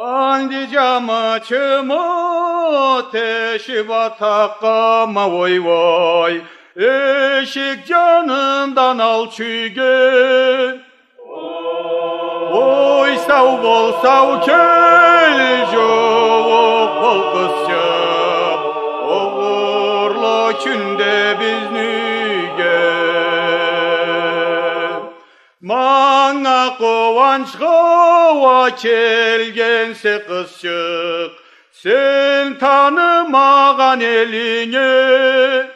Andi camı çımı teşi batakkama voy voy. Eşik canından al çüge. Oy sav bol sav kel jovuk bol kızcık. Oğurlu künde biznüge. Mana kovançğa kelgense kızcık. Sen tanımağan eline.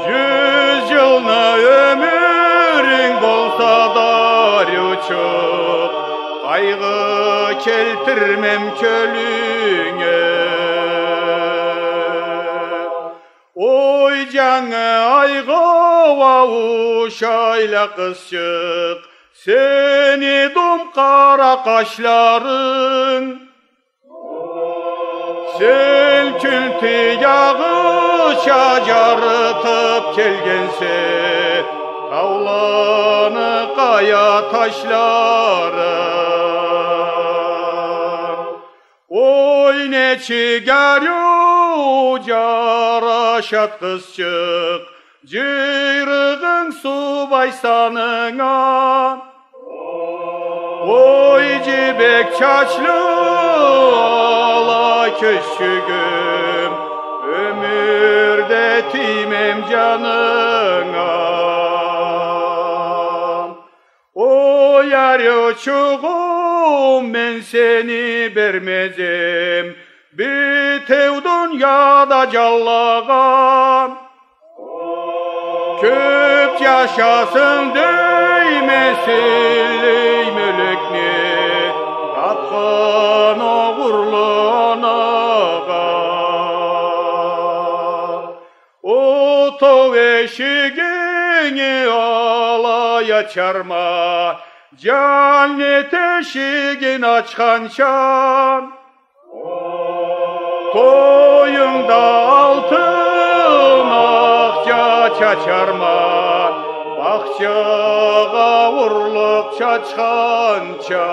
100 yılına ömürün bolsa da rüçük, kaygı keltirmem kölüne. Oy canı aygıva uşayla kızcık, seni dum kara kaşların. Sel kültü yağışa jarıtıp kelgense, tavlanı kaya taşların. Oy ne çıgar jaraşat kızcık, cıyrığın subay sanına. Oy cibek çaçlı ala köşküm, ömürde timem canına. O yar yoçuğum ben seni vermezim, bitev dünyada callağam. Köp yaşasın değmesin mülükni, tatkan oğurlu anağa. O tov eşiğini alaya çarma, cennet eşiğin açkança. Toyunda altın akça çaçarma, bakçağa vurulup çaçkança.